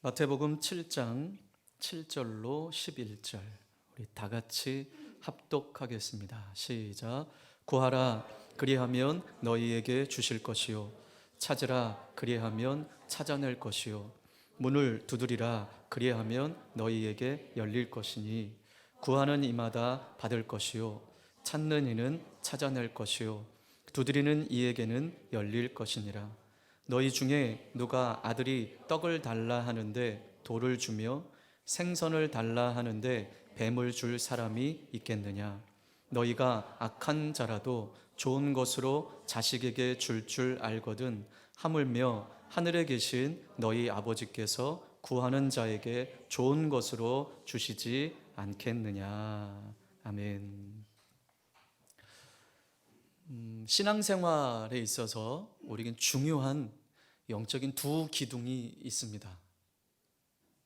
마태복음 7장 7절로 11절 우리 다 같이 합독하겠습니다. 시작. 구하라 그리하면 너희에게 주실 것이요 찾으라 그리하면 찾아낼 것이요 문을 두드리라 그리하면 너희에게 열릴 것이니 구하는 이마다 받을 것이요 찾는 이는 찾아낼 것이요 두드리는 이에게는 열릴 것이니라. 너희 중에 누가 아들이 떡을 달라 하는데 돌을 주며 생선을 달라 하는데 뱀을 줄 사람이 있겠느냐? 너희가 악한 자라도 좋은 것으로 자식에게 줄 알거든 하물며 하늘에 계신 너희 아버지께서 구하는 자에게 좋은 것으로 주시지 않겠느냐? 아멘. 신앙생활에 있어서 우리에겐 중요한 영적인 두 기둥이 있습니다.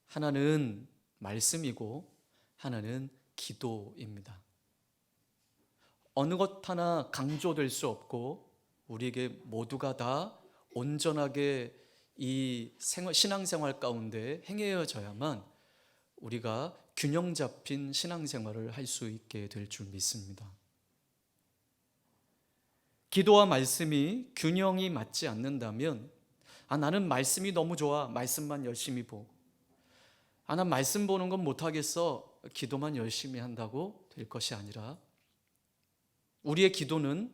하나는 말씀이고 하나는 기도입니다. 어느 것 하나 강조될 수 없고 우리에게 모두가 다 온전하게 이 신앙생활 가운데 행해져야만 우리가 균형 잡힌 신앙생활을 할 수 있게 될 줄 믿습니다. 기도와 말씀이 균형이 맞지 않는다면 나는 말씀이 너무 좋아. 말씀만 열심히 보고. 난 말씀 보는 건 못하겠어. 기도만 열심히 한다고 될 것이 아니라 우리의 기도는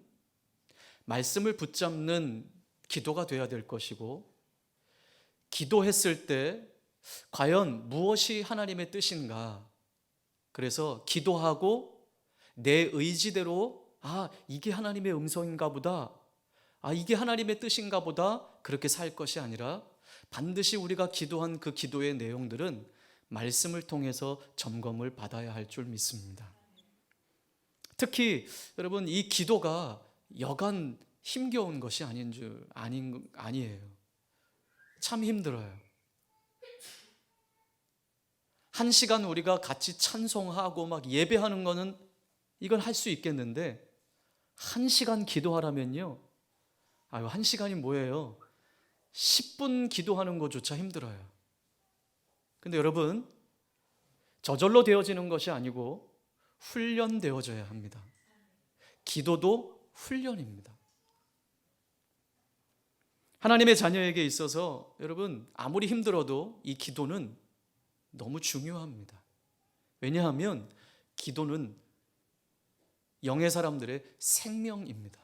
말씀을 붙잡는 기도가 되어야 될 것이고 기도했을 때 과연 무엇이 하나님의 뜻인가? 그래서 기도하고 내 의지대로 이게 하나님의 음성인가 보다. 이게 하나님의 뜻인가 보다. 그렇게 살 것이 아니라 반드시 우리가 기도한 그 기도의 내용들은 말씀을 통해서 점검을 받아야 할 줄 믿습니다. 특히 여러분 이 기도가 여간 힘겨운 것이 아니에요. 참 힘들어요. 1시간 우리가 같이 찬송하고 막 예배하는 거는 이건 할 수 있겠는데 1시간 기도하라면요. 1시간이 뭐예요? 10분 기도하는 것조차 힘들어요. 근데 여러분, 저절로 되어지는 것이 아니고 훈련되어져야 합니다. 기도도 훈련입니다. 하나님의 자녀에게 있어서 여러분, 아무리 힘들어도 이 기도는 너무 중요합니다. 왜냐하면 기도는 영의 사람들의 생명입니다.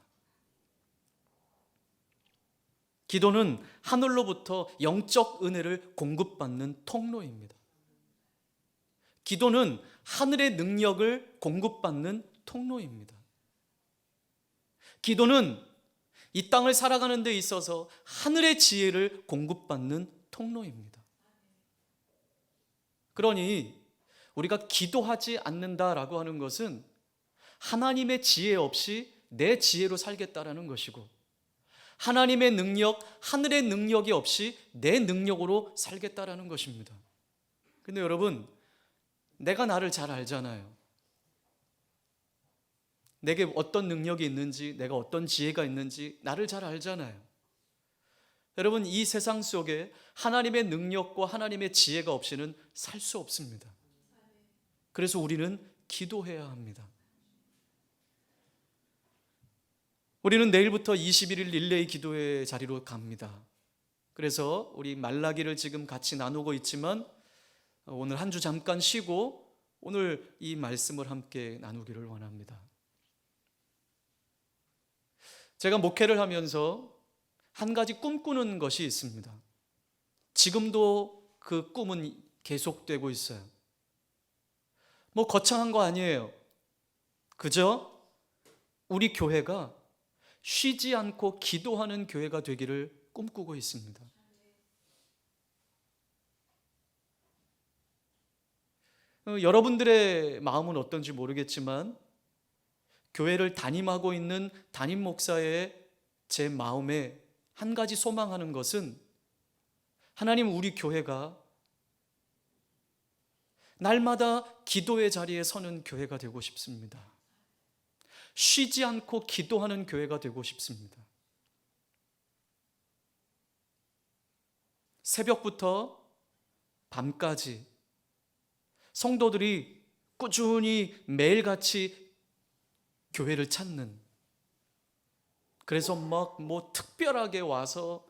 기도는 하늘로부터 영적 은혜를 공급받는 통로입니다. 기도는 하늘의 능력을 공급받는 통로입니다. 기도는 이 땅을 살아가는 데 있어서 하늘의 지혜를 공급받는 통로입니다. 그러니 우리가 기도하지 않는다라고 하는 것은 하나님의 지혜 없이 내 지혜로 살겠다라는 것이고 하나님의 능력, 하늘의 능력이 없이 내 능력으로 살겠다라는 것입니다. 근데 여러분, 내가 나를 잘 알잖아요. 내게 어떤 능력이 있는지, 내가 어떤 지혜가 있는지 나를 잘 알잖아요. 여러분, 이 세상 속에 하나님의 능력과 하나님의 지혜가 없이는 살 수 없습니다. 그래서 우리는 기도해야 합니다. 우리는 내일부터 21일 릴레이 기도의 자리로 갑니다. 그래서 우리 말라기를 지금 같이 나누고 있지만 오늘 한 주 잠깐 쉬고 오늘 이 말씀을 함께 나누기를 원합니다. 제가 목회를 하면서 한 가지 꿈꾸는 것이 있습니다. 지금도 그 꿈은 계속되고 있어요. 거창한 거 아니에요. 그저 우리 교회가 쉬지 않고 기도하는 교회가 되기를 꿈꾸고 있습니다. 여러분들의 마음은 어떤지 모르겠지만 교회를 담임하고 있는 담임 목사의 제 마음에 한 가지 소망하는 것은 하나님 우리 교회가 날마다 기도의 자리에 서는 교회가 되고 싶습니다. 쉬지 않고 기도하는 교회가 되고 싶습니다. 새벽부터 밤까지 성도들이 꾸준히 매일같이 교회를 찾는, 그래서 막 뭐 특별하게 와서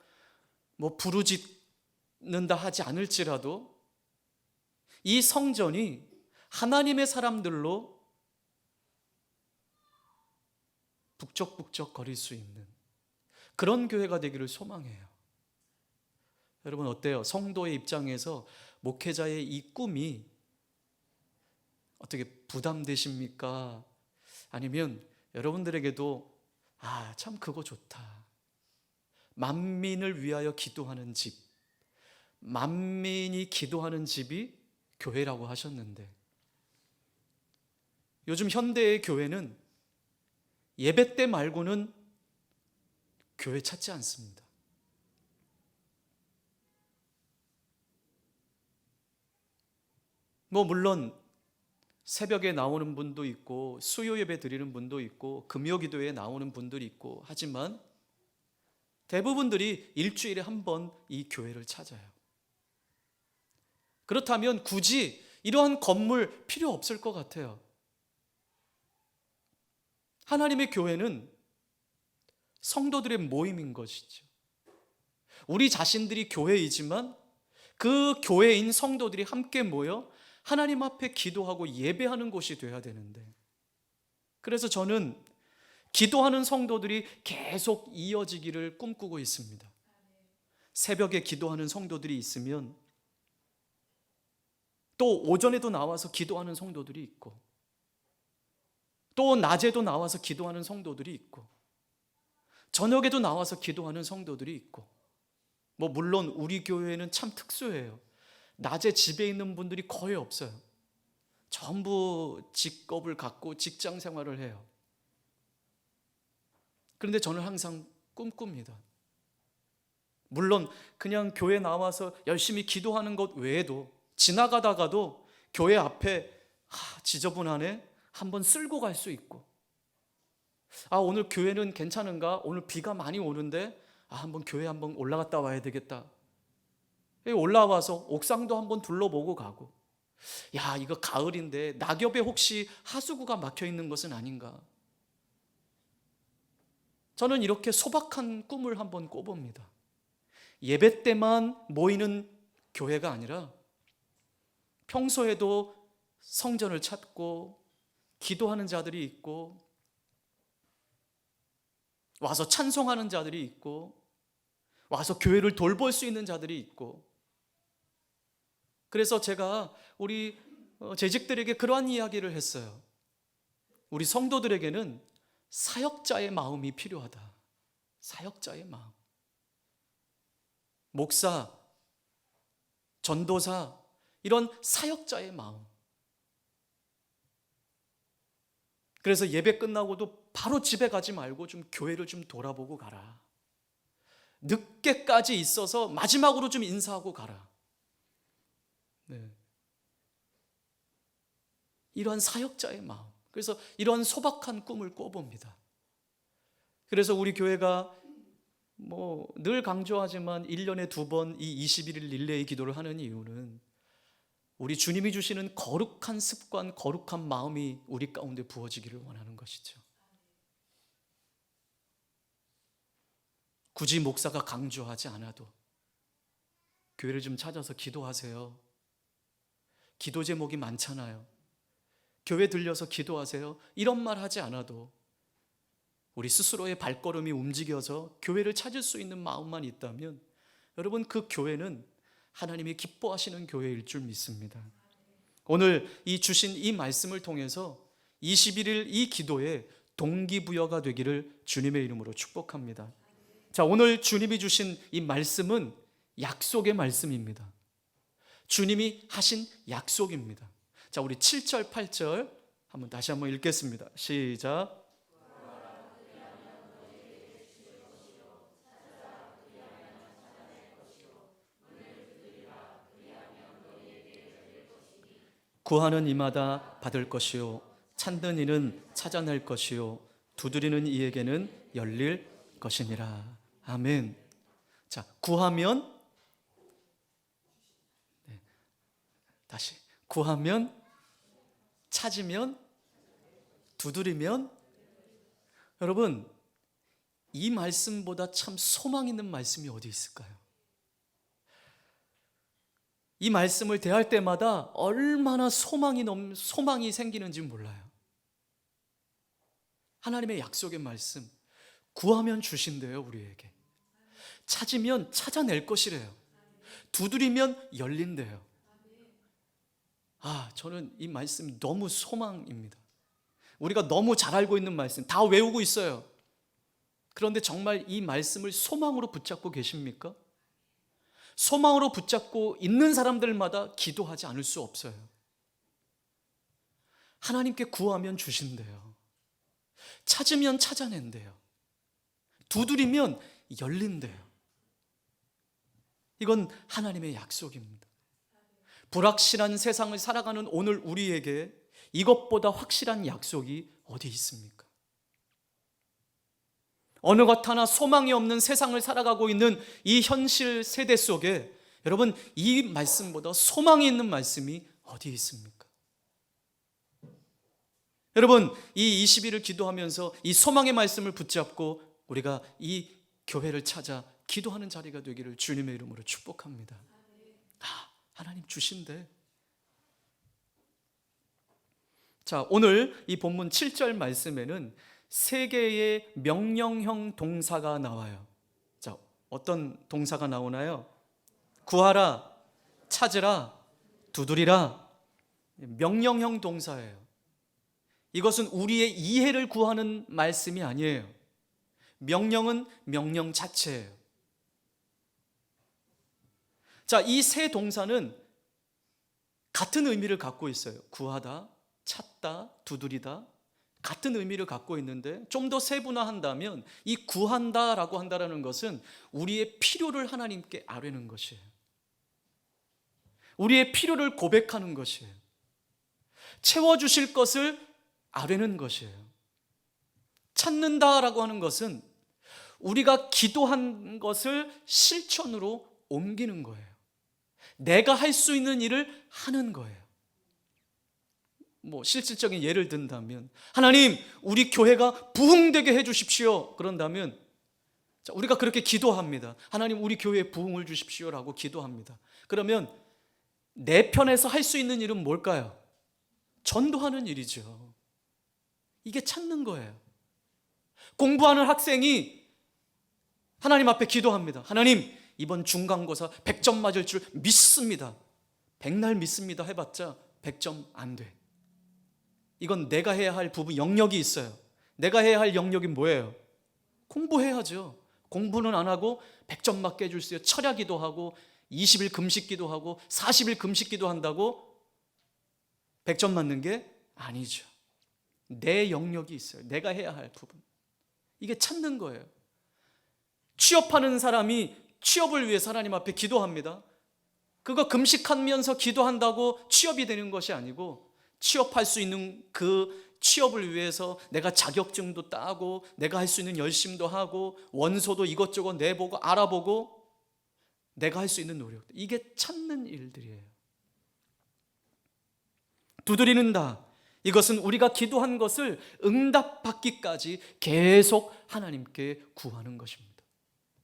뭐 부르짖는다 하지 않을지라도 이 성전이 하나님의 사람들로 북적북적 거릴 수 있는 그런 교회가 되기를 소망해요. 여러분 어때요? 성도의 입장에서 목회자의 이 꿈이 어떻게 부담되십니까? 아니면 여러분들에게도 참 그거 좋다. 만민을 위하여 기도하는 집, 만민이 기도하는 집이 교회라고 하셨는데, 요즘 현대의 교회는 예배 때 말고는 교회 찾지 않습니다. 물론 새벽에 나오는 분도 있고 수요 예배 드리는 분도 있고 금요 기도에 나오는 분들이 있고 하지만 대부분들이 일주일에 한 번 이 교회를 찾아요. 그렇다면 굳이 이러한 건물 필요 없을 것 같아요. 하나님의 교회는 성도들의 모임인 것이죠. 우리 자신들이 교회이지만 그 교회인 성도들이 함께 모여 하나님 앞에 기도하고 예배하는 곳이 되어야 되는데, 그래서 저는 기도하는 성도들이 계속 이어지기를 꿈꾸고 있습니다. 새벽에 기도하는 성도들이 있으면 또 오전에도 나와서 기도하는 성도들이 있고, 또 낮에도 나와서 기도하는 성도들이 있고, 저녁에도 나와서 기도하는 성도들이 있고, 물론 우리 교회는 참 특수해요. 낮에 집에 있는 분들이 거의 없어요. 전부 직업을 갖고 직장 생활을 해요. 그런데 저는 항상 꿈꿉니다. 물론 그냥 교회 나와서 열심히 기도하는 것 외에도 지나가다가도 교회 앞에 지저분하네 한번 쓸고 갈 수 있고, 오늘 교회는 괜찮은가? 오늘 비가 많이 오는데 한번 교회 한번 올라갔다 와야 되겠다. 올라와서 옥상도 한번 둘러보고 가고, 이거 가을인데 낙엽에 혹시 하수구가 막혀 있는 것은 아닌가? 저는 이렇게 소박한 꿈을 한번 꿔봅니다. 예배 때만 모이는 교회가 아니라 평소에도 성전을 찾고 기도하는 자들이 있고, 와서 찬송하는 자들이 있고, 와서 교회를 돌볼 수 있는 자들이 있고, 그래서 제가 우리 재직들에게 그러한 이야기를 했어요. 우리 성도들에게는 사역자의 마음이 필요하다. 사역자의 마음. 목사, 전도사, 이런 사역자의 마음. 그래서 예배 끝나고도 바로 집에 가지 말고 좀 교회를 좀 돌아보고 가라. 늦게까지 있어서 마지막으로 좀 인사하고 가라. 네. 이러한 사역자의 마음. 그래서 이러한 소박한 꿈을 꿔봅니다. 그래서 우리 교회가 늘 강조하지만 1년에 2번 이 21일 릴레이 기도를 하는 이유는 우리 주님이 주시는 거룩한 습관, 거룩한 마음이 우리 가운데 부어지기를 원하는 것이죠. 굳이 목사가 강조하지 않아도 교회를 좀 찾아서 기도하세요. 기도 제목이 많잖아요. 교회 들려서 기도하세요. 이런 말 하지 않아도 우리 스스로의 발걸음이 움직여서 교회를 찾을 수 있는 마음만 있다면 여러분, 그 교회는 하나님이 기뻐하시는 교회일 줄 믿습니다. 오늘 이 주신 이 말씀을 통해서 21일 이 기도에 동기부여가 되기를 주님의 이름으로 축복합니다. 자, 오늘 주님이 주신 이 말씀은 약속의 말씀입니다. 주님이 하신 약속입니다. 자, 우리 7절, 8절 다시 한번 읽겠습니다. 시작. 구하는 이마다 받을 것이요, 찾는 이는 찾아낼 것이요, 두드리는 이에게는 열릴 것이니라. 아멘. 자, 구하면 다시. 구하면, 찾으면, 두드리면. 여러분, 이 말씀보다 참 소망 있는 말씀이 어디 있을까요? 이 말씀을 대할 때마다 얼마나 소망이 생기는지 몰라요. 하나님의 약속의 말씀, 구하면 주신대요, 우리에게. 찾으면 찾아낼 것이래요. 두드리면 열린대요. 저는 이 말씀이 너무 소망입니다. 우리가 너무 잘 알고 있는 말씀, 다 외우고 있어요. 그런데 정말 이 말씀을 소망으로 붙잡고 계십니까? 소망으로 붙잡고 있는 사람들마다 기도하지 않을 수 없어요. 하나님께 구하면 주신대요. 찾으면 찾아낸대요. 두드리면 열린대요. 이건 하나님의 약속입니다. 불확실한 세상을 살아가는 오늘 우리에게 이것보다 확실한 약속이 어디 있습니까? 어느 것 하나 소망이 없는 세상을 살아가고 있는 이 현실 세대 속에 여러분, 이 말씀보다 소망이 있는 말씀이 어디 있습니까? 여러분, 이 20일을 기도하면서 이 소망의 말씀을 붙잡고 우리가 이 교회를 찾아 기도하는 자리가 되기를 주님의 이름으로 축복합니다. 하나님 주신대. 자, 오늘 이 본문 7절 말씀에는 세 개의 명령형 동사가 나와요. 자, 어떤 동사가 나오나요? 구하라, 찾으라, 두드리라. 명령형 동사예요. 이것은 우리의 이해를 구하는 말씀이 아니에요. 명령은 명령 자체예요. 자, 이 세 동사는 같은 의미를 갖고 있어요. 구하다, 찾다, 두드리다. 같은 의미를 갖고 있는데 좀 더 세분화한다면 이 구한다라고 한다는 것은 우리의 필요를 하나님께 아뢰는 것이에요. 우리의 필요를 고백하는 것이에요. 채워주실 것을 아뢰는 것이에요. 찾는다라고 하는 것은 우리가 기도한 것을 실천으로 옮기는 거예요. 내가 할 수 있는 일을 하는 거예요. 실질적인 예를 든다면 하나님, 우리 교회가 부흥되게 해주십시오. 그런다면 우리가 그렇게 기도합니다. 하나님, 우리 교회에 부흥을 주십시오라고 기도합니다. 그러면 내 편에서 할 수 있는 일은 뭘까요? 전도하는 일이죠. 이게 찾는 거예요. 공부하는 학생이 하나님 앞에 기도합니다. 하나님, 이번 중간고사 100점 맞을 줄 믿습니다. 100날 믿습니다 해봤자 100점 안 돼. 이건 내가 해야 할 부분 영역이 있어요. 내가 해야 할 영역이 뭐예요? 공부해야죠. 공부는 안 하고 100점 맞게 해줄 수 있어요. 철야기도 하고 20일 금식기도 하고 40일 금식기도 한다고 100점 맞는 게 아니죠. 내 영역이 있어요. 내가 해야 할 부분. 이게 찾는 거예요. 취업하는 사람이 취업을 위해서 하나님 앞에 기도합니다. 그거 금식하면서 기도한다고 취업이 되는 것이 아니고 취업할 수 있는 그 취업을 위해서 내가 자격증도 따고 내가 할 수 있는 열심도 하고 원서도 이것저것 내보고 알아보고 내가 할 수 있는 노력, 이게 찾는 일들이에요. 두드리는다, 이것은 우리가 기도한 것을 응답받기까지 계속 하나님께 구하는 것입니다.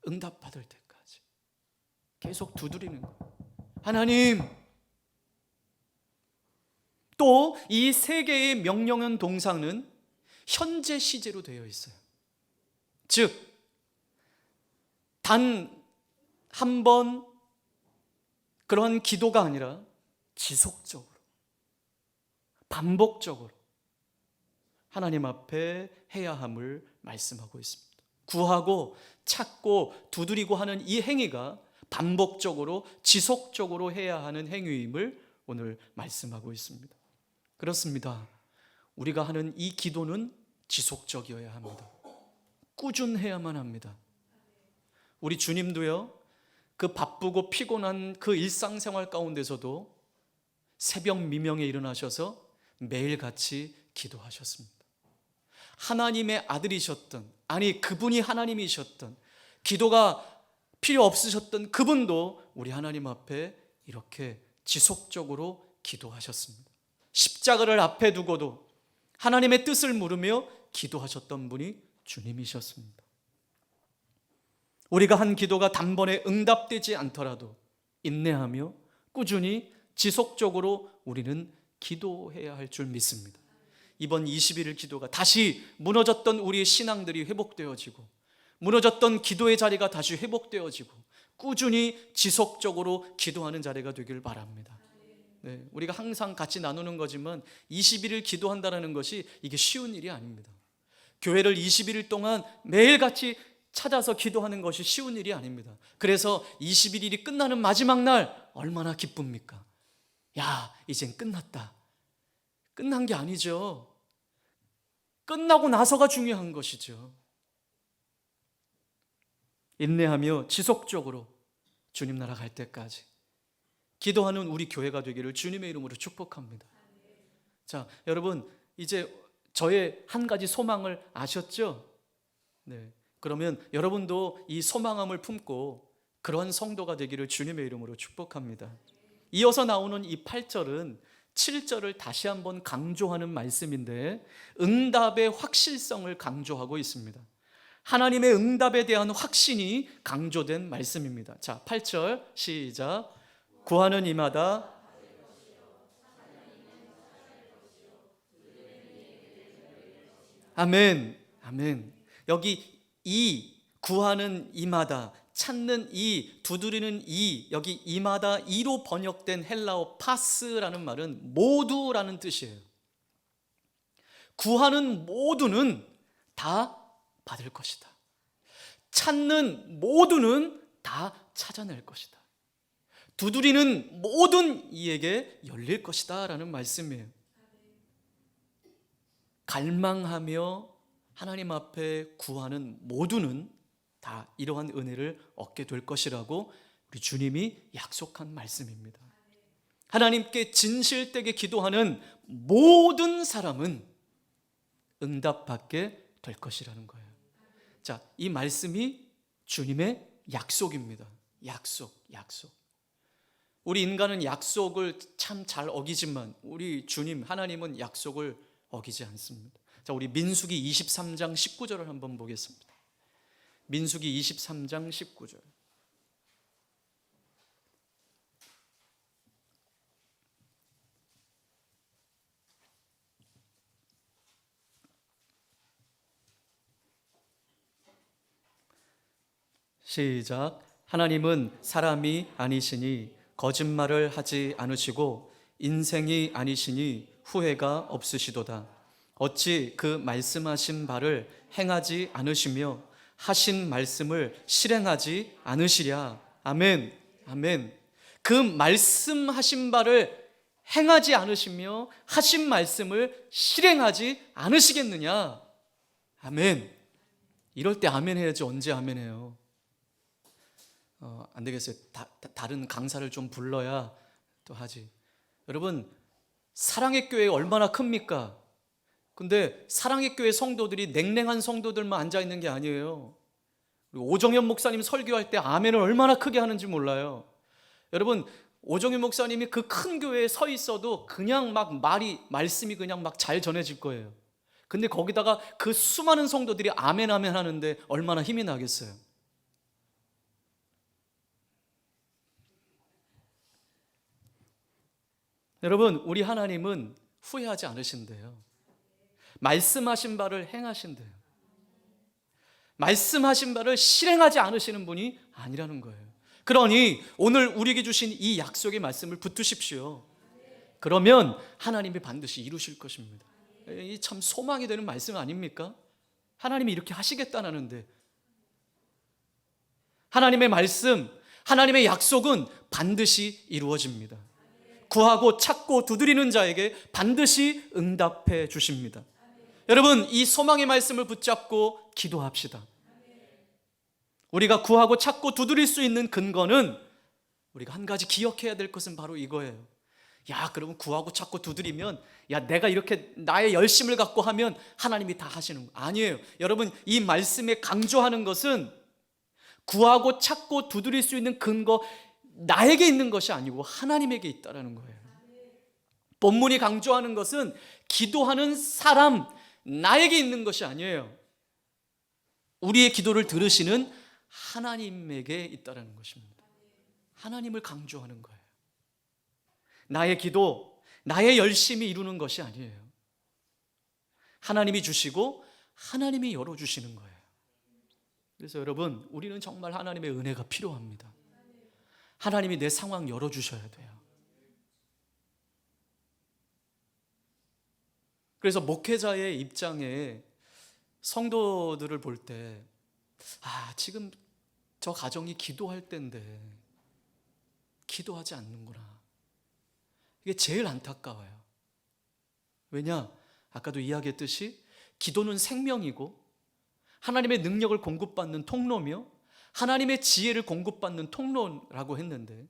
응답받을 때까지 계속 두드리는 거예요. 하나님. 또 이 세 개의 명령형 동사는 현재 시제로 되어 있어요. 즉, 단 한 번 그런 기도가 아니라 지속적으로, 반복적으로 하나님 앞에 해야 함을 말씀하고 있습니다. 구하고 찾고 두드리고 하는 이 행위가 반복적으로 지속적으로 해야 하는 행위임을 오늘 말씀하고 있습니다. 그렇습니다. 우리가 하는 이 기도는 지속적이어야 합니다. 꾸준해야만 합니다. 우리 주님도요, 그 바쁘고 피곤한 그 일상생활 가운데서도 새벽 미명에 일어나셔서 매일같이 기도하셨습니다. 하나님의 아들이셨던, 아니 그분이 하나님이셨던, 기도가 필요 없으셨던 그분도 우리 하나님 앞에 이렇게 지속적으로 기도하셨습니다. 십자가를 앞에 두고도 하나님의 뜻을 물으며 기도하셨던 분이 주님이셨습니다. 우리가 한 기도가 단번에 응답되지 않더라도 인내하며 꾸준히 지속적으로 우리는 기도해야 할 줄 믿습니다. 이번 21일 기도가 다시 무너졌던 우리의 신앙들이 회복되어지고, 무너졌던 기도의 자리가 다시 회복되어지고, 꾸준히 지속적으로 기도하는 자리가 되길 바랍니다. 네, 우리가 항상 같이 나누는 거지만 21일 기도한다는 것이 이게 쉬운 일이 아닙니다. 교회를 21일 동안 매일같이 찾아서 기도하는 것이 쉬운 일이 아닙니다. 그래서 21일이 끝나는 마지막 날 얼마나 기쁩니까? 야, 이젠 끝났다. 끝난 게 아니죠. 끝나고 나서가 중요한 것이죠. 인내하며 지속적으로 주님 나라 갈 때까지 기도하는 우리 교회가 되기를 주님의 이름으로 축복합니다. 자, 여러분, 이제 저의 한 가지 소망을 아셨죠? 네. 그러면 여러분도 이 소망함을 품고 그런 성도가 되기를 주님의 이름으로 축복합니다. 이어서 나오는 이 8절은 7절을 다시 한번 강조하는 말씀인데, 응답의 확실성을 강조하고 있습니다. 하나님의 응답에 대한 확신이 강조된 말씀입니다. 자, 8절 시작. 구하는 이마다 아멘, 아멘. 여기 이 구하는 이마다, 찾는 이, 두드리는 이, 여기 이마다 이로 번역된 헬라어 파스라는 말은 모두라는 뜻이에요. 구하는 모두는 다 받을 것이다. 찾는 모두는 다 찾아낼 것이다. 두드리는 모든 이에게 열릴 것이다 라는 말씀이에요. 갈망하며 하나님 앞에 구하는 모두는 다 이러한 은혜를 얻게 될 것이라고 우리 주님이 약속한 말씀입니다. 하나님께 진실되게 기도하는 모든 사람은 응답받게 될 것이라는 거예요. 자, 이 말씀이 주님의 약속입니다. 약속. 우리 인간은 약속을 참 잘 어기지만 우리 주님 하나님은 약속을 어기지 않습니다. 자, 우리 민수기 23장 19절을 한번 보겠습니다. 민수기 23장 19절. 시작. 하나님은 사람이 아니시니 거짓말을 하지 않으시고 인생이 아니시니 후회가 없으시도다. 어찌 그 말씀하신 바를 행하지 않으시며 하신 말씀을 실행하지 않으시랴. 아멘, 아멘. 그 말씀하신 바를 행하지 않으시며 하신 말씀을 실행하지 않으시겠느냐. 아멘. 이럴 때 아멘 해야지 언제 아멘 해요? 안 되겠어요. 다른 강사를 좀 불러야 또 하지. 여러분, 사랑의 교회 얼마나 큽니까? 근데 사랑의 교회 성도들이 냉랭한 성도들만 앉아있는 게 아니에요. 오정현 목사님 설교할 때 아멘을 얼마나 크게 하는지 몰라요. 여러분, 오정현 목사님이 그 큰 교회에 서 있어도 그냥 막 말씀이 그냥 막 잘 전해질 거예요. 근데 거기다가 그 수많은 성도들이 아멘 아멘 하는데 얼마나 힘이 나겠어요. 여러분, 우리 하나님은 후회하지 않으신대요. 말씀하신 바를 행하신대요. 말씀하신 바를 실행하지 않으시는 분이 아니라는 거예요. 그러니 오늘 우리에게 주신 이 약속의 말씀을 붙드십시오. 그러면 하나님이 반드시 이루실 것입니다. 이 참 소망이 되는 말씀 아닙니까? 하나님이 이렇게 하시겠다는데, 하나님의 말씀, 하나님의 약속은 반드시 이루어집니다. 구하고 찾고 두드리는 자에게 반드시 응답해 주십니다. 여러분, 이 소망의 말씀을 붙잡고 기도합시다. 우리가 구하고 찾고 두드릴 수 있는 근거는 우리가 한 가지 기억해야 될 것은 바로 이거예요. 야, 그러면 구하고 찾고 두드리면, 야, 내가 이렇게 나의 열심을 갖고 하면 하나님이 다 하시는 거 아니에요. 여러분, 이 말씀에 강조하는 것은 구하고 찾고 두드릴 수 있는 근거, 나에게 있는 것이 아니고 하나님에게 있다라는 거예요. 본문이 강조하는 것은 기도하는 사람, 나에게 있는 것이 아니에요. 우리의 기도를 들으시는 하나님에게 있다는 것입니다. 하나님을 강조하는 거예요. 나의 기도, 나의 열심히 이루는 것이 아니에요. 하나님이 주시고 하나님이 열어주시는 거예요. 그래서 여러분, 우리는 정말 하나님의 은혜가 필요합니다. 하나님이 내 상황 열어주셔야 돼요. 그래서 목회자의 입장에 성도들을 볼 때, 지금 저 가정이 기도할 때인데 기도하지 않는구나. 이게 제일 안타까워요. 왜냐? 아까도 이야기했듯이 기도는 생명이고 하나님의 능력을 공급받는 통로며 하나님의 지혜를 공급받는 통로라고 했는데,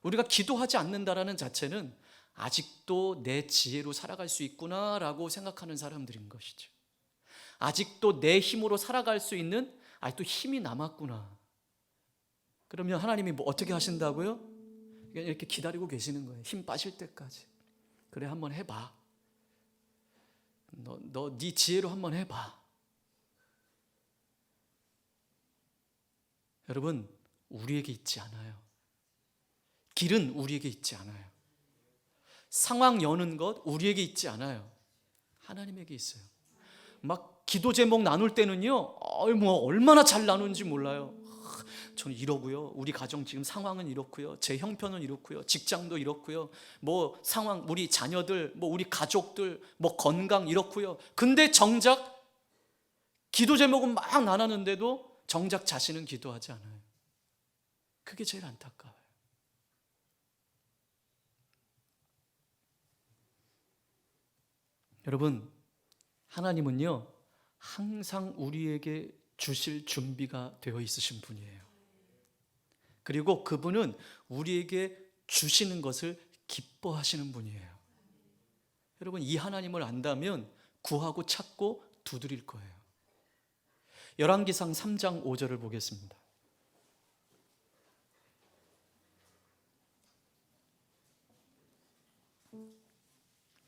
우리가 기도하지 않는다라는 자체는 아직도 내 지혜로 살아갈 수 있구나라고 생각하는 사람들인 것이죠. 아직도 내 힘으로 살아갈 수 있는 아직도 힘이 남았구나. 그러면 하나님이 어떻게 하신다고요? 그냥 이렇게 기다리고 계시는 거예요. 힘 빠질 때까지. 그래, 한번 해봐. 너 네 지혜로 한번 해봐. 여러분, 우리에게 있지 않아요. 길은 우리에게 있지 않아요. 상황 여는 것 우리에게 있지 않아요. 하나님에게 있어요. 막 기도 제목 나눌 때는요, 얼마나 잘 나누는지 몰라요. 저는 이러고요, 우리 가정 지금 상황은 이렇고요, 제 형편은 이렇고요, 직장도 이렇고요, 상황, 우리 자녀들, 우리 가족들, 건강 이렇고요. 근데 정작 기도 제목은 막 나눴는데도 정작 자신은 기도하지 않아요. 그게 제일 안타까워요. 여러분, 하나님은요, 항상 우리에게 주실 준비가 되어 있으신 분이에요. 그리고 그분은 우리에게 주시는 것을 기뻐하시는 분이에요. 여러분, 이 하나님을 안다면 구하고 찾고 두드릴 거예요. 열왕기상 3장 5절을 보겠습니다.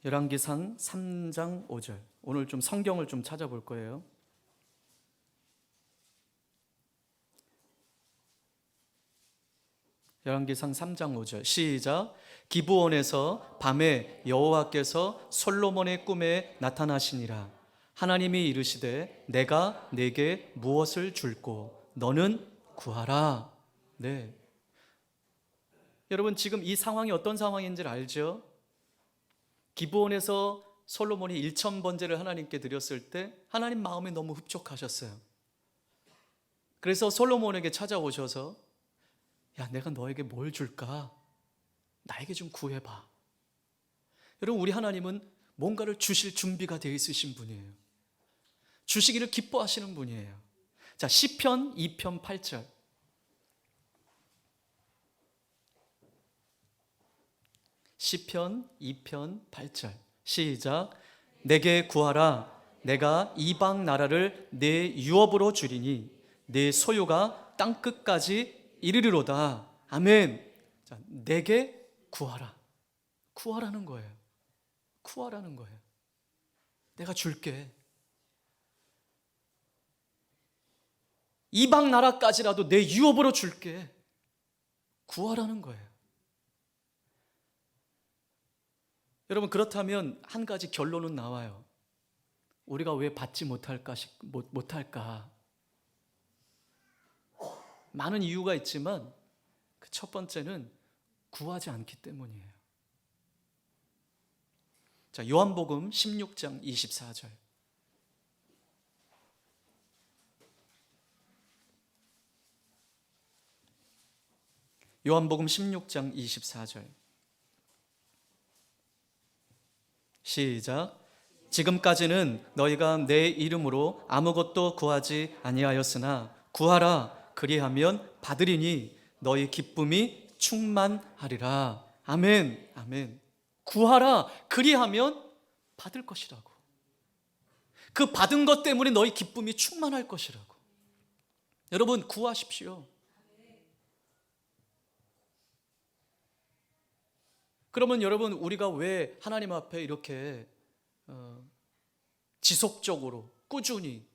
열왕기상 3장 5절. 오늘 좀 성경을 좀 찾아볼 거예요. 열왕기상 3장 5절 시작. 기브온에서 밤에 여호와께서 솔로몬의 꿈에 나타나시니라. 하나님이 이르시되 내가 네게 무엇을 줄꼬 너는 구하라. 네. 여러분, 지금 이 상황이 어떤 상황인지를 알죠? 기브온에서 솔로몬이 1000번제를 하나님께 드렸을 때 하나님 마음이 너무 흡족하셨어요. 그래서 솔로몬에게 찾아오셔서, 야, 내가 너에게 뭘 줄까? 나에게 좀 구해봐. 여러분, 우리 하나님은 뭔가를 주실 준비가 되어 있으신 분이에요. 주시기를 기뻐하시는 분이에요. 자, 시편 2편 8절. 시편 2편 8절 시작. 내게 구하라. 내가 이방 나라를 내 유업으로 주리니 내 소유가 땅끝까지 이르리로다. 아멘. 자, 내게 구하라. 구하라는 거예요. 구하라는 거예요. 내가 줄게. 이방 나라까지라도 내 유업으로 줄게. 구하라는 거예요. 여러분, 그렇다면 한 가지 결론은 나와요. 우리가 왜 받지 못할까? 많은 이유가 있지만 그 첫 번째는 구하지 않기 때문이에요. 자, 요한복음 16장 24절. 요한복음 16장 24절 시작. 지금까지는 너희가 내 이름으로 아무것도 구하지 아니하였으나 구하라. 그리하면 받으리니 너희 기쁨이 충만하리라. 아멘. 아멘. 구하라. 그리하면 받을 것이라고. 그 받은 것 때문에 너희 기쁨이 충만할 것이라고. 여러분, 구하십시오. 그러면 여러분, 우리가 왜 하나님 앞에 이렇게 지속적으로 꾸준히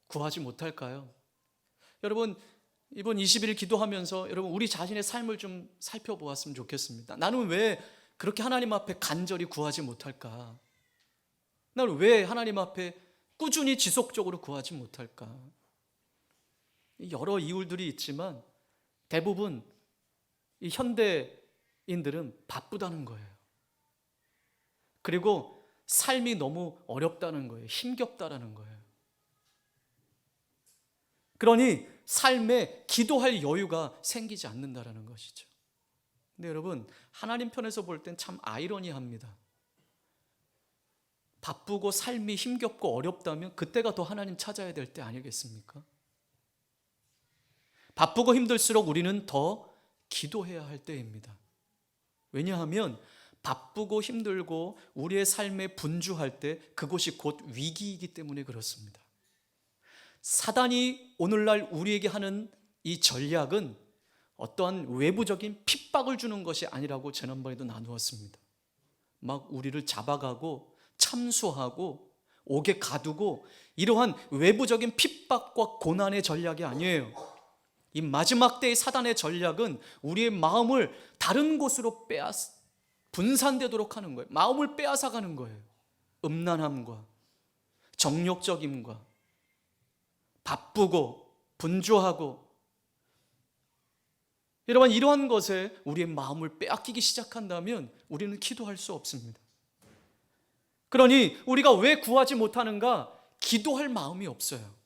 구하지 못할까요? 여러분, 이번 20일 기도하면서 여러분, 우리 자신의 삶을 좀 살펴보았으면 좋겠습니다. 나는 왜 그렇게 하나님 앞에 간절히 구하지 못할까? 나는 왜 하나님 앞에 꾸준히 지속적으로 구하지 못할까? 여러 이유들이 있지만 대부분 이 현대인들은 바쁘다는 거예요. 그리고 삶이 너무 어렵다는 거예요. 힘겹다라는 거예요. 그러니 삶에 기도할 여유가 생기지 않는다라는 것이죠. 근데 여러분, 하나님 편에서 볼 땐 참 아이러니합니다. 바쁘고 삶이 힘겹고 어렵다면 그때가 더 하나님 찾아야 될 때 아니겠습니까? 바쁘고 힘들수록 우리는 더 기도해야 할 때입니다. 왜냐하면 바쁘고 힘들고 우리의 삶에 분주할 때 그곳이 곧 위기이기 때문에 그렇습니다. 사단이 오늘날 우리에게 하는 이 전략은 어떠한 외부적인 핍박을 주는 것이 아니라고 지난번에도 나누었습니다. 막 우리를 잡아가고 참수하고 옥에 가두고 이러한 외부적인 핍박과 고난의 전략이 아니에요. 이 마지막 때의 사단의 전략은 우리의 마음을 다른 곳으로 분산되도록 하는 거예요. 마음을 빼앗아가는 거예요. 음란함과 정욕적임과 바쁘고 분주하고 이러한 것에 우리의 마음을 빼앗기기 시작한다면 우리는 기도할 수 없습니다. 그러니 우리가 왜 구하지 못하는가? 기도할 마음이 없어요.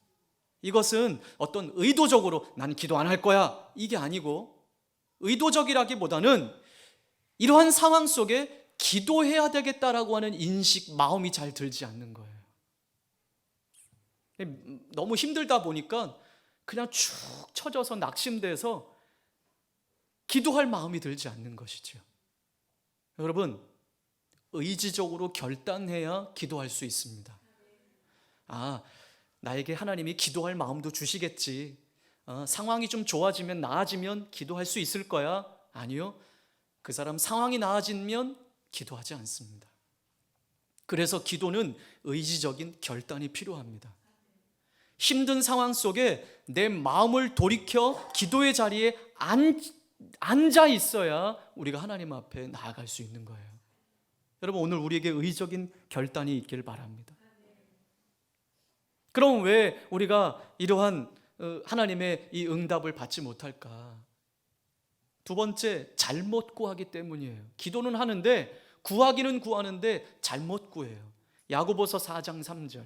이것은 어떤 의도적으로 나는 기도 안 할 거야 이게 아니고, 의도적이라기보다는 이러한 상황 속에 기도해야 되겠다라고 하는 인식, 마음이 잘 들지 않는 거예요. 너무 힘들다 보니까 그냥 축 처져서 낙심돼서 기도할 마음이 들지 않는 것이죠. 여러분, 의지적으로 결단해야 기도할 수 있습니다. 나에게 하나님이 기도할 마음도 주시겠지. 상황이 좀 좋아지면, 나아지면 기도할 수 있을 거야. 아니요. 그 사람 상황이 나아지면 기도하지 않습니다. 그래서 기도는 의지적인 결단이 필요합니다. 힘든 상황 속에 내 마음을 돌이켜 기도의 자리에 앉아 있어야 우리가 하나님 앞에 나아갈 수 있는 거예요. 여러분, 오늘 우리에게 의지적인 결단이 있길 바랍니다. 그럼 왜 우리가 이러한 하나님의 이 응답을 받지 못할까? 두 번째, 잘못 구하기 때문이에요. 기도는 하는데, 구하기는 구하는데 잘못 구해요. 야고보서 4장 3절.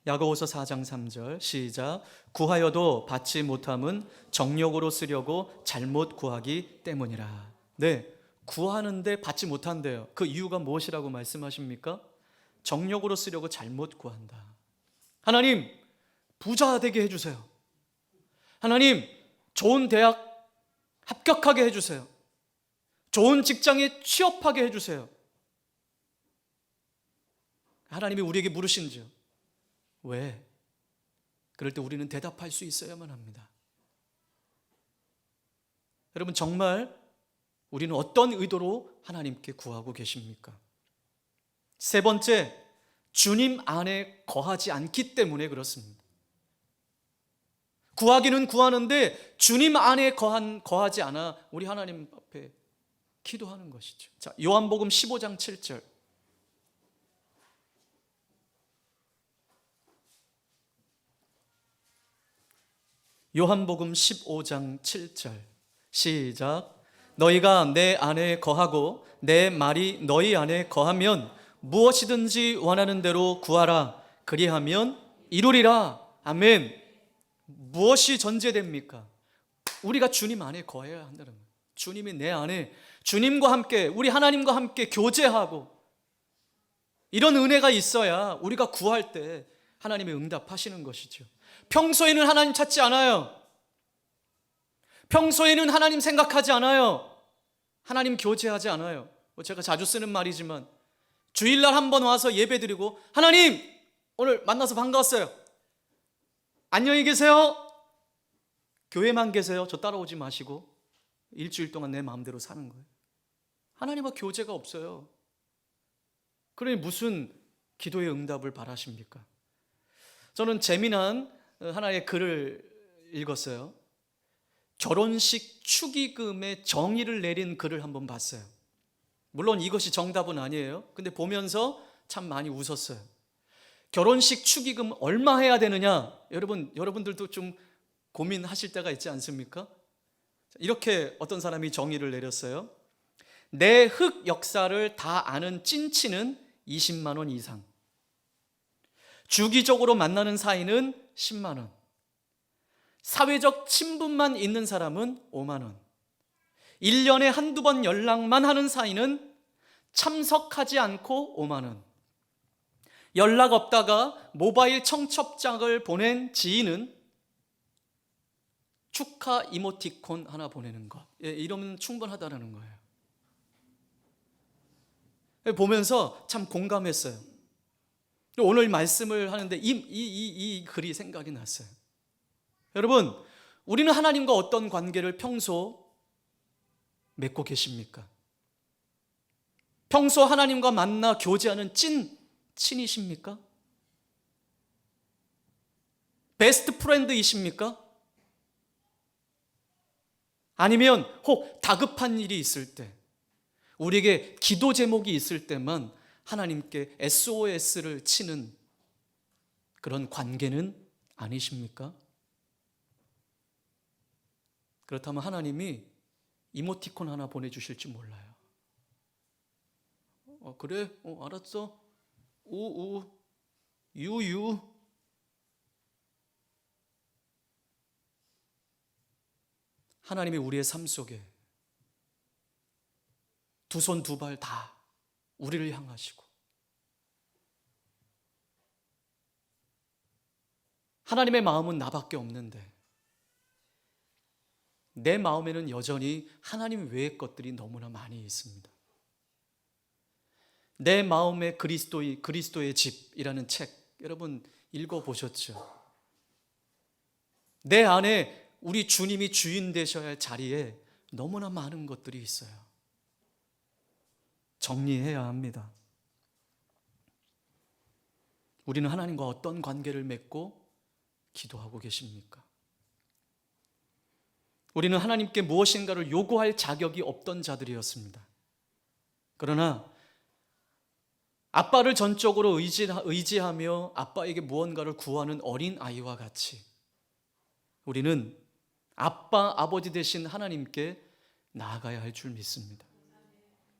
야고보서 4장 3절 시작. 구하여도 받지 못함은 정욕으로 쓰려고 잘못 구하기 때문이라. 네, 구하는데 받지 못한대요. 그 이유가 무엇이라고 말씀하십니까? 정욕으로 쓰려고 잘못 구한다. 하나님, 부자 되게 해주세요. 하나님, 좋은 대학 합격하게 해주세요. 좋은 직장에 취업하게 해주세요. 하나님이 우리에게 물으신지요? 왜? 그럴 때 우리는 대답할 수 있어야만 합니다. 여러분, 정말 우리는 어떤 의도로 하나님께 구하고 계십니까? 세 번째, 주님 안에 거하지 않기 때문에 그렇습니다. 구하기는 구하는데 주님 안에 거하지 않아 우리 하나님 앞에 기도하는 것이죠. 자, 요한복음 15장 7절. 요한복음 15장 7절 시작. 너희가 내 안에 거하고 내 말이 너희 안에 거하면 무엇이든지 원하는 대로 구하라. 그리하면 이루리라. 아멘. 무엇이 전제됩니까? 우리가 주님 안에 거해야 한다는 거예요. 주님이 내 안에, 주님과 함께, 우리 하나님과 함께 교제하고 이런 은혜가 있어야 우리가 구할 때 하나님의 응답하시는 것이죠. 평소에는 하나님 찾지 않아요. 평소에는 하나님 생각하지 않아요. 하나님 교제하지 않아요. 제가 자주 쓰는 말이지만 주일날 한번 와서 예배드리고 하나님 오늘 만나서 반가웠어요. 안녕히 계세요. 교회만 계세요. 저 따라오지 마시고 일주일 동안 내 마음대로 사는 거예요. 하나님과 교제가 없어요. 그러니 무슨 기도의 응답을 바라십니까? 저는 재미난 하나의 글을 읽었어요. 결혼식 축의금의 정의를 내린 글을 한번 봤어요. 물론 이것이 정답은 아니에요. 근데 보면서 참 많이 웃었어요. 결혼식 축의금 얼마 해야 되느냐? 여러분들도 좀 고민하실 때가 있지 않습니까? 이렇게 어떤 사람이 정의를 내렸어요. 내 흑 역사를 다 아는 찐치는 20만 원 이상, 주기적으로 만나는 사이는 10만 원, 사회적 친분만 있는 사람은 5만 원, 1년에 한두 번 연락만 하는 사이는 참석하지 않고 5만 원, 연락 없다가 모바일 청첩장을 보낸 지인은 축하 이모티콘 하나 보내는 것, 이러면 충분하다는 거예요. 보면서 참 공감했어요. 오늘 말씀을 하는데 이 글이 생각이 났어요. 여러분, 우리는 하나님과 어떤 관계를 평소 맺고 계십니까? 평소 하나님과 만나 교제하는 친이십니까? 베스트 프렌드이십니까? 아니면 혹 다급한 일이 있을 때, 우리에게 기도 제목이 있을 때만 하나님께 SOS를 치는 그런 관계는 아니십니까? 그렇다면 하나님이 이모티콘 하나 보내주실지 몰라요. 그래? 알았어. 우우 유유. 하나님이 우리의 삶 속에 두 손 두 발 다 우리를 향하시고, 하나님의 마음은 나밖에 없는데 내 마음에는 여전히 하나님 외의 것들이 너무나 많이 있습니다. 내 마음의 그리스도의 집이라는 책, 여러분 읽어보셨죠? 내 안에 우리 주님이 주인 되셔야 할 자리에 너무나 많은 것들이 있어요. 정리해야 합니다. 우리는 하나님과 어떤 관계를 맺고 기도하고 계십니까? 우리는 하나님께 무엇인가를 요구할 자격이 없던 자들이었습니다. 그러나 아빠를 전적으로 의지하며 아빠에게 무언가를 구하는 어린 아이와 같이 우리는 아빠, 아버지 되신 하나님께 나아가야 할 줄 믿습니다.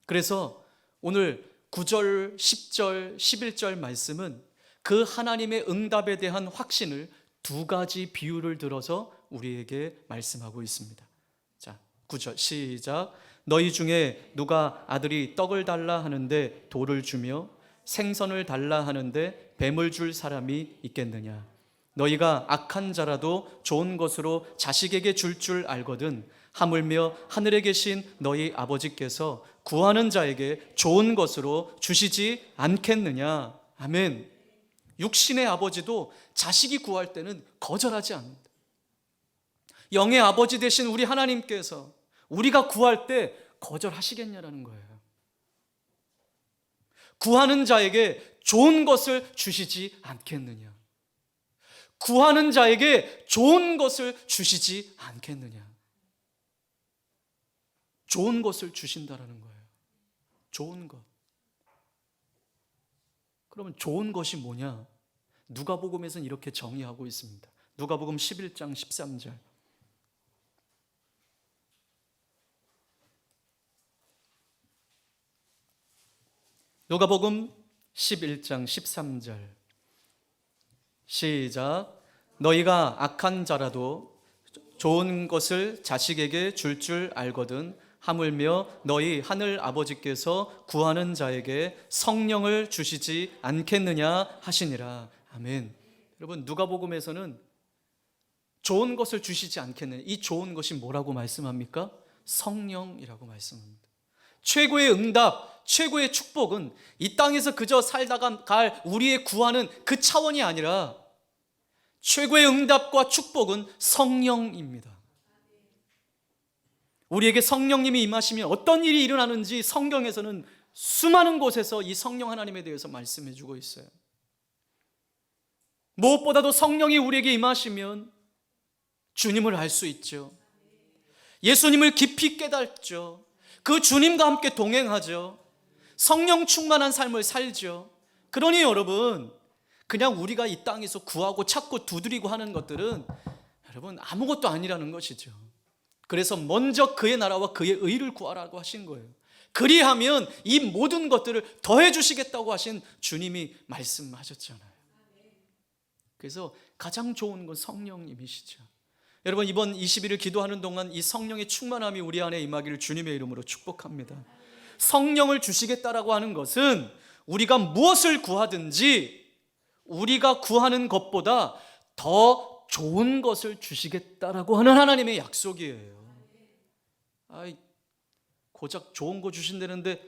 그래서 오늘 9절, 10절, 11절 말씀은 그 하나님의 응답에 대한 확신을 두 가지 비유를 들어서 우리에게 말씀하고 있습니다. 자, 9절 시작. 너희 중에 누가 아들이 떡을 달라 하는데 돌을 주며 생선을 달라 하는데 뱀을 줄 사람이 있겠느냐? 너희가 악한 자라도 좋은 것으로 자식에게 줄 알거든 하물며 하늘에 계신 너희 아버지께서 구하는 자에게 좋은 것으로 주시지 않겠느냐? 아멘. 육신의 아버지도 자식이 구할 때는 거절하지 않는다. 영의 아버지 되신 우리 하나님께서 우리가 구할 때 거절하시겠냐라는 거예요. 구하는 자에게 좋은 것을 주시지 않겠느냐? 구하는 자에게 좋은 것을 주시지 않겠느냐? 좋은 것을 주신다라는 거예요. 좋은 것. 그러면 좋은 것이 뭐냐? 누가복음에서는 이렇게 정의하고 있습니다. 누가복음 11장 13절. 누가복음 11장 13절 시작. 너희가 악한 자라도 좋은 것을 자식에게 줄 알거든 하물며 너희 하늘 아버지께서 구하는 자에게 성령을 주시지 않겠느냐 하시니라. 아멘. 여러분, 누가복음에서는 좋은 것을 주시지 않겠느냐, 이 좋은 것이 뭐라고 말씀합니까? 성령이라고 말씀합니다. 최고의 응답, 최고의 축복은 이 땅에서 그저 살다가 갈 우리의 구하는 그 차원이 아니라 최고의 응답과 축복은 성령입니다. 우리에게 성령님이 임하시면 어떤 일이 일어나는지 성경에서는 수많은 곳에서 이 성령 하나님에 대해서 말씀해 주고 있어요. 무엇보다도 성령이 우리에게 임하시면 주님을 알 수 있죠. 예수님을 깊이 깨닫죠. 그 주님과 함께 동행하죠. 성령 충만한 삶을 살죠. 그러니 여러분, 그냥 우리가 이 땅에서 구하고 찾고 두드리고 하는 것들은 여러분 아무것도 아니라는 것이죠. 그래서 먼저 그의 나라와 그의 의를 구하라고 하신 거예요. 그리하면 이 모든 것들을 더해 주시겠다고 하신 주님이 말씀하셨잖아요. 그래서 가장 좋은 건 성령님이시죠. 여러분, 이번 20일을 기도하는 동안 이 성령의 충만함이 우리 안에 임하기를 주님의 이름으로 축복합니다. 성령을 주시겠다라고 하는 것은 우리가 무엇을 구하든지 우리가 구하는 것보다 더 좋은 것을 주시겠다라고 하는 하나님의 약속이에요. 고작 좋은 거 주신다는데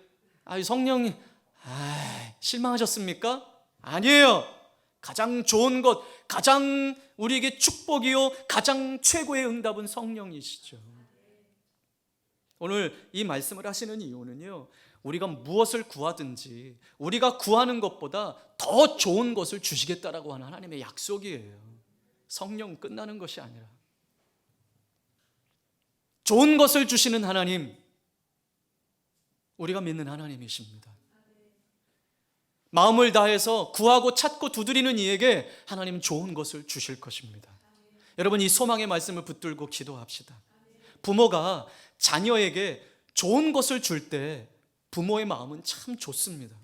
성령님 실망하셨습니까? 아니에요. 가장 좋은 것, 가장 우리에게 축복이요 가장 최고의 응답은 성령이시죠. 오늘 이 말씀을 하시는 이유는요, 우리가 무엇을 구하든지 우리가 구하는 것보다 더 좋은 것을 주시겠다라고 하는 하나님의 약속이에요. 성령 끝나는 것이 아니라 좋은 것을 주시는 하나님, 우리가 믿는 하나님이십니다. 마음을 다해서 구하고 찾고 두드리는 이에게 하나님은 좋은 것을 주실 것입니다. 여러분, 이 소망의 말씀을 붙들고 기도합시다. 부모가 자녀에게 좋은 것을 줄 때 부모의 마음은 참 좋습니다.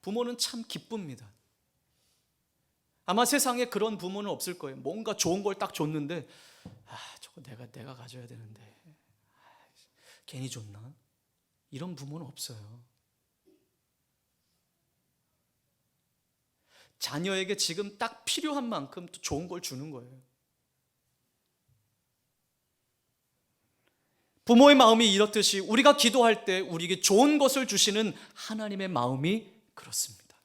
부모는 참 기쁩니다. 아마 세상에 그런 부모는 없을 거예요. 뭔가 좋은 걸 딱 줬는데 저거 내가 가져야 되는데 괜히 줬나? 이런 부모는 없어요. 자녀에게 지금 딱 필요한 만큼 또 좋은 걸 주는 거예요. 부모의 마음이 이렇듯이 우리가 기도할 때 우리에게 좋은 것을 주시는 하나님의 마음이 그렇습니다.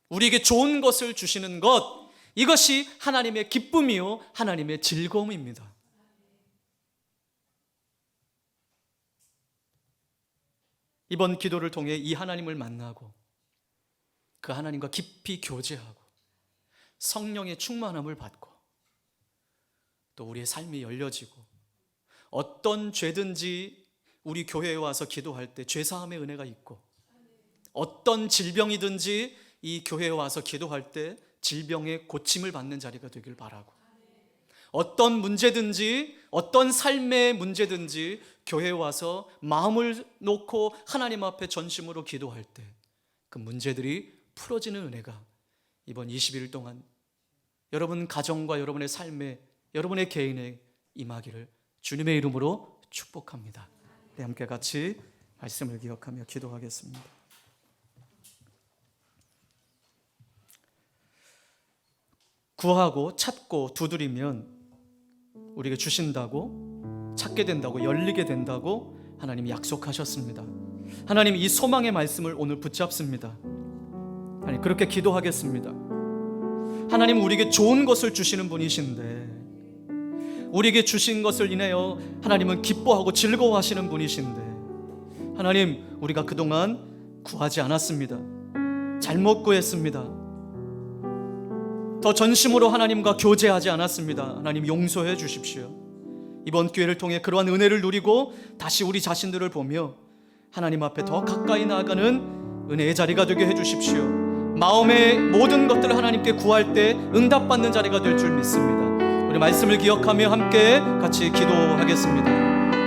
우리에게 좋은 것을 주시는 것, 이것이 하나님의 기쁨이요 하나님의 즐거움입니다. 이번 기도를 통해 이 하나님을 만나고 그 하나님과 깊이 교제하고 성령의 충만함을 받고 또 우리의 삶이 열려지고 어떤 죄든지 우리 교회에 와서 기도할 때 죄사함의 은혜가 있고 어떤 질병이든지 이 교회에 와서 기도할 때 질병의 고침을 받는 자리가 되길 바라고, 어떤 문제든지 어떤 삶의 문제든지 교회에 와서 마음을 놓고 하나님 앞에 전심으로 기도할 때 그 문제들이 풀어지는 은혜가 이번 20일 동안 여러분 가정과 여러분의 삶에 여러분의 개인에 임하기를 주님의 이름으로 축복합니다. 네, 함께 같이 말씀을 기억하며 기도하겠습니다. 구하고 찾고 두드리면 우리에게 주신다고, 찾게 된다고, 열리게 된다고 하나님이 약속하셨습니다. 하나님, 이 소망의 말씀을 오늘 붙잡습니다. 하나님, 그렇게 기도하겠습니다. 하나님, 우리에게 좋은 것을 주시는 분이신데, 우리에게 주신 것을 인하여 하나님은 기뻐하고 즐거워하시는 분이신데, 하나님, 우리가 그동안 구하지 않았습니다. 잘못 구했습니다. 더 전심으로 하나님과 교제하지 않았습니다. 하나님, 용서해 주십시오. 이번 기회를 통해 그러한 은혜를 누리고 다시 우리 자신들을 보며 하나님 앞에 더 가까이 나아가는 은혜의 자리가 되게 해주십시오. 마음의 모든 것들을 하나님께 구할 때 응답받는 자리가 될 줄 믿습니다. 우리 말씀을 기억하며 함께 같이 기도하겠습니다.